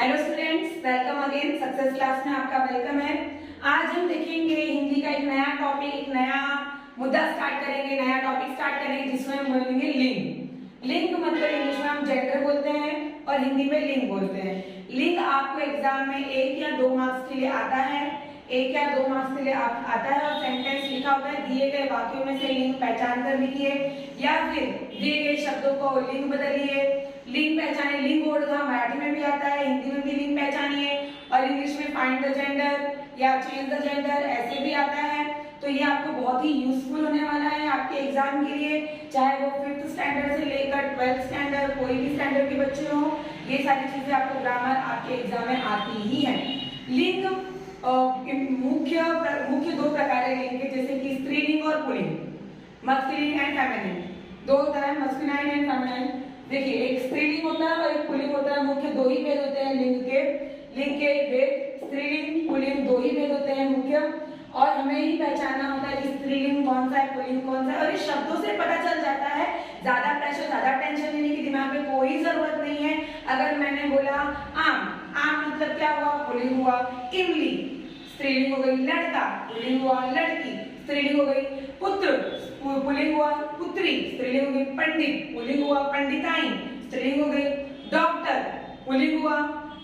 Hello students, welcome again. Success class में आपका welcome है। आज हम देखेंगे हिंदी का एक नया टॉपिक, एक नया मुद्दा स्टार्ट करेंगे, नया टॉपिक स्टार्ट करेंगे जिसमें हम बोलेंगे लिंग। लिंग मतलब इंग्लिश में हम जेंडर बोलते हैं और हिंदी में लिंग बोलते हैं। लिंग आपको एग्जाम में 1 या 2 मार्क्स के लिए आता है, 1 या 2 मार्क्स के लिए आता है और सेंटेंस लिखा होता है, दिए गए वाक्यों में से लिंग पहचान कर लिखिए या फिर दिए गए शब्दों को लिंग बदलिए। लिंग पहचाने, लिंग बोर्ड का मराठी में भी आता है, हिंदी में भी लिंग पहचानिए और इंग्लिश में फाइंड द जेंडर या चेंज द जेंडर ऐसे भी आता है। तो ये आपको बहुत ही यूजफुल होने वाला है आपके एग्जाम के लिए, चाहे वो 5th स्टैंडर्ड से लेकर 12th स्टैंडर्ड कोई भी स्टैंडर्ड के बच्चे हो, ये सारी चीजें आपको ग्रामर आपके एग्जाम में आती ही है। लिंग मुख्य 2 प्रकार है लिंग के, जैसे कि स्त्रीलिंग और पुल्लिंग, मस्कुलिन एंड फेमिनिन। 2 तरह मस्कुलिन एंड फेमिनिन। देखिए, एक स्त्रीलिंग होता है और एक पुल्लिंग होता है। मुख्य 2 ही भेद होते हैं लिंग के भेद स्त्रीलिंग पुल्लिंग 2 ही भेद होते हैं मुख्य, और हमें ही पहचानना होता है कि स्त्रीलिंग कौन सा है, पुल्लिंग कौन सा है, और इस शब्दों से पता चल जाता है। ज्यादा प्रेशर, ज्यादा टेंशन लेने की दिमाग में कोई जरूरत नहीं है। अगर मैंने बोला आम, आम मतलब क्या हुआ, पुल्लिंग हुआ। इमली स्त्रीलिंग हो गई, लड़का पुल्लिंग हुआ, लड़की स्त्रीलिंग हो गई। पुत्र पुल्लिंग हुआ, पुत्री स्त्रीलिंग हो गई। पंडित पुल्लिंग हुआ, पंडिताई स्त्रीलिंग हो गई। डॉक्टर पुल्लिंग हुआ।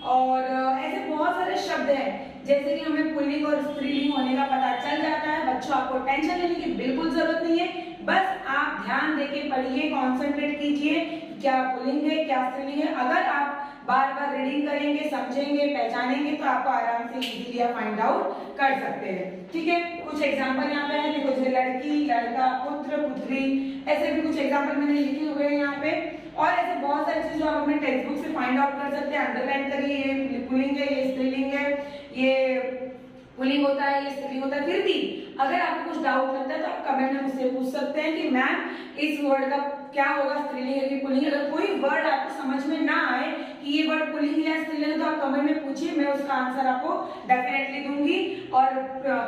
और ऐसे बहुत सारे शब्द हैं, जैसे कि हमें पुल्लिंग और स्त्रीलिंग होने का पता चल जाता है। बच्चों, आपको टेंशन लेने की बिल्कुल जरूरत नहीं है, बस आप ध्यान देके पढ़िए, कॉन्सेंट्रेट कीजिए क्या पुल्लिंग है क्या स्त्रीलिंग है। अगर आप बार बार रीडिंग करेंगे, समझेंगे, पहचानेंगे तो आपको आराम से इजीली आप फाइंड आउट कर सकते हैं। ठीक है, कुछ एग्जांपल यहाँ पे है, देखो जैसे लड़की, लड़का, पुत्र, पुत्री, ऐसे भी कुछ एग्जांपल मैंने लिखे हुए हैं यहाँ पे। और ऐसे बहुत सारी चीजें जो आप अपने टेक्स्ट बुक से फाइंड आउट कर सकते हैं। अंडरलाइन करिए, ये पुल्लिंग है, ये स्त्रीलिंग है, ये पुल्लिंग होता है, ये स्त्रीलिंग होता है। फिर भी अगर आपको कुछ डाउट लगता है तो आप कमेंट में मुझसे पूछ सकते हैं कि मैम इस वर्ड का क्या होगा, स्त्रीलिंग है कि पुल्लिंग। अगर कोई वर्ड आपको समझ में ना आए कि ये वर्ड पुल्लिंग है या स्त्रीलिंग है तो आप कमेंट में पूछिए, मैं उसका आंसर आपको डेफिनेटली दूंगी और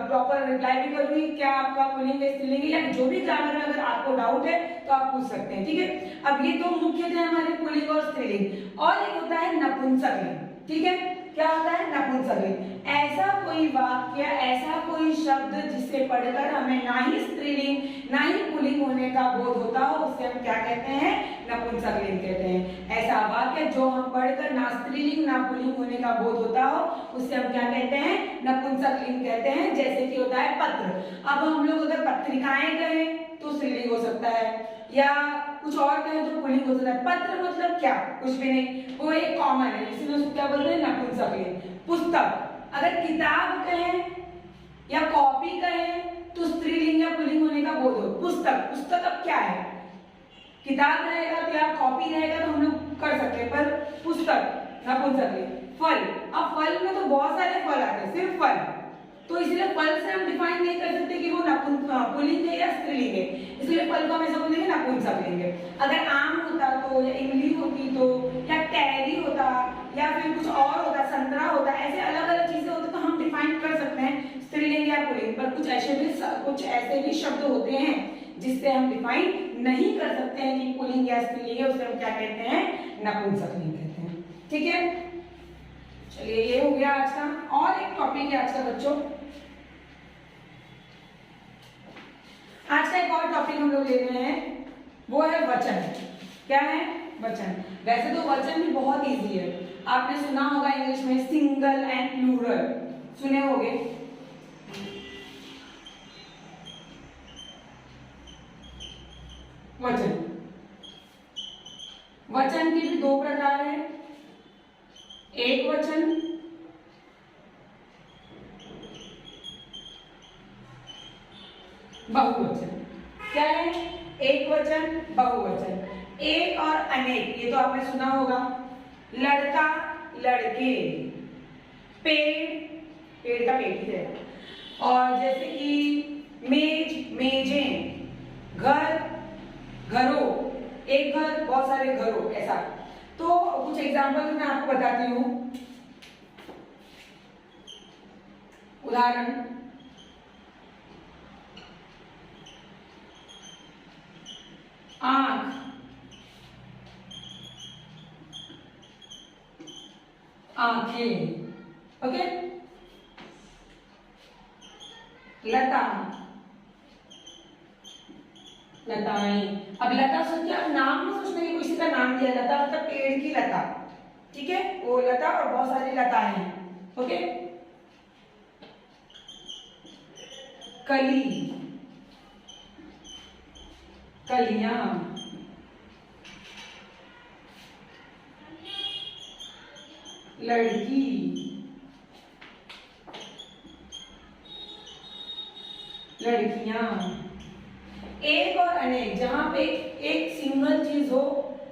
प्रॉपर रिप्लाई भी करूंगी क्या आपका पुल्लिंग है स्त्रीलिंग है, या जो भी ग्रामर में अगर आपको डाउट है तो आप पूछ सकते हैं। ठीक है, अब ये 2 मुख्य थे हमारे, पुल्लिंग और स्त्रीलिंग। और एक होता है नपुंसकलिंग। ठीक है, क्या होता है नपुंसकलिंग? ऐसा कोई वाक्य, ऐसा कोई शब्द जिसे पढ़कर हमें ना ही स्त्रीलिंग ना ही पुल्लिंग होने का बोध होता हो, उससे हम क्या कहते हैं, नपुंसकलिंग कहते हैं। ऐसा वाक्य जो हम पढ़कर ना स्त्रीलिंग ना पुल्लिंग होने का बोध होता हो, उससे हम क्या कहते हैं, नपुंसकलिंग कहते हैं। जैसे कि होता है पत्र। अब हम लोग अगर पत्रिकाएं कहें तो स्त्रीलिंग हो सकता है, या कुछ और कहें तो पुल्लिंग हो सकता है। पत्र मतलब क्या, कुछ भी नहीं, वो एक कॉमन है, इसलिए उसको क्या बोलते हैं, नपुंसकलिंग। पुस्तक, अगर किताब कहें या कॉपी कहें तो स्त्रीलिंग या पुल्लिंग होने का बोध हो। पुस्तक, पुस्तक अब क्या है, किताब रहेगा तो या कॉपी रहेगा तो हम लोग कर सकते हैं, पर पुस्तक नपुंसकलिंग। फल, अब फल में तो बहुत सारे फल आते हैं, सिर्फ फल, तो इसलिए फल से हम डिफाइन नहीं कर सकते कि वो पुल्लिंग है या स्त्रीलिंग है, इसलिए फल को हमेशा बोलेंगे नपुंसकलिंग है। अगर आम होता तो, या इमली होती तो, या कैरी होता, या फिर कुछ और होता, संतरा होता, ऐसे अलग अलग चीजें होती तो हम डिफाइन कर सकते हैं स्त्रीलिंग या पुल्लिंग। पर कुछ ऐसे भी शब्द होते हैं जिससे हम डिफाइन नहीं कर सकते हैं कि पुल्लिंग या स्त्रीलिंग है, उसे हम क्या कहते हैं, नपुंसकलिंग कहते हैं। ठीक है, चलिए ये हो गया आज का। और एक टॉपिक है आज का बच्चों, आज का एक और टॉपिक हम लोग ले रहे हैं, वो है वचन। क्या है, वचन। वैसे तो वचन भी बहुत इजी है, आपने सुना होगा इंग्लिश में सिंगल एंड प्लूरल, सुने होंगे। वचन, वचन के भी 2 प्रकार हैं, एक वचन, बहुवचन। क्या है, एक वचन, बहुवचन। एक और अनेक, ये तो आपने सुना होगा। लड़का, लड़के, पेड़, पेड़ का पेड़ ही है, और जैसे कि मेज, मेजें, घर, घरों, एक घर, बहुत सारे घरों, ऐसा। तो कुछ एग्जांपल मैं आपको बताती हूँ। उदाहरण, आंख, आंखें, ओके। लता, लताएं। अब लता सोच के आप नाम में सोचने की किसी का नाम दिया, लता मतलब पेड़ की लता, ठीक है, वो लता और बहुत सारी लताएं हैं, ओके। कली, कलियां, लड़की, लड़कियां। एक और अनेक, जहां पे एक सिंगल चीज हो,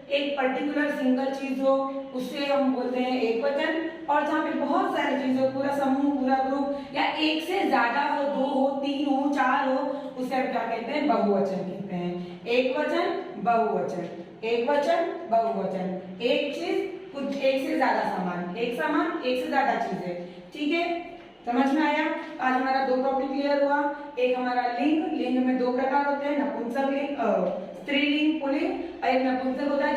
एक पर्टिकुलर सिंगल चीज हो, उसे हम बोलते हैं एक वचन। और जहां पे बहुत सारी चीज हो, पूरा समूह, पूरा ग्रुप, या एक से ज्यादा हो, 2 हो, 3 हो, 4 हो, उसे हम क्या कहते हैं? बहुवचन कहते हैं। एक वचन, बहुवचन, एक वचन, बहुवचन। एक चीज, कुछ एक से ज्यादा सामान, एक सामान, एक से ज्यादा चीजें, ठीक है। समझ में आया? आज हमारा 2 टॉपिक क्लियर हुआ। एक हमारा लिंग, लिंग में 2 प्रकार होते हैं, नपुंसक लिंग, स्त्रीलिंग, पुल्लिंग, और एक नपुंसक होता है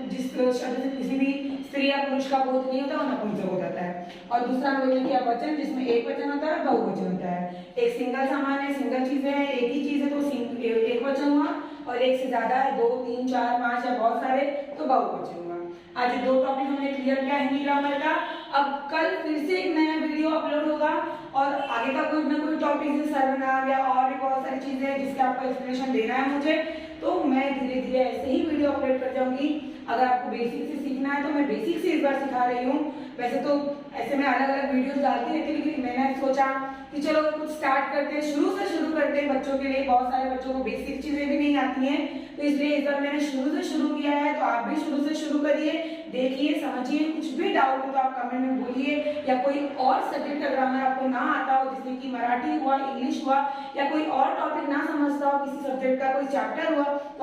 जिस शब्द से किसी भी स्त्री या पुरुष का बोध नहीं होता, वो नपुंसक हो जाता है। और दूसरा हम लोग क्या वचन, जिसमें एक वचन होता है, बहुवचन होता है। एक सिंगल सामान है, सिंगल चीज है, एक ही चीज है तो एक वचन हुआ, और एक से ज्यादा है, 2, 3, 4, 5 या बहुत सारे, तो बहुवचन हुआ। आज 2 टॉपिक हमने क्लियर किया हिंदी ग्रामर का। अब कल फिर से एक नया वीडियो अपलोड होगा, और आगे का कोई ना कोई टॉपिक जैसे सर्वनाम या और भी बहुत सारी चीजें हैं जिसके आपको एक्सप्लेनेशन देना है मुझे, तो मैं धीरे धीरे ऐसे ही वीडियो अपलोड कर जाऊंगी। अगर आपको बेसिक से सीखना है तो मैं बेसिक से इस बार सिखा रही हूँ। वैसे तो ऐसे मैं अलग अलग वीडियोस डालती रहती हूँ, लेकिन मैंने सोचा कि चलो कुछ स्टार्ट करते हैं, शुरू से शुरू करते हैं। बच्चों के लिए बहुत सारे बच्चों को बेसिक चीजें भी नहीं आती हैं, तो इसलिए इस बार मैंने शुरू से शुरू किया है। तो आप भी शुरू से शुरू करिए, देखिए, समझिए। कुछ भी डाउट हो तो आप कमेंट में बोलिए, या कोई और सब्जेक्ट का ग्रामर आपको ना आता हो, जैसे कि मराठी हुआ, इंग्लिश हुआ, या कोई और टॉपिक ना समझता हो, किसी सब्जेक्ट का कोई चैप्टर हुआ,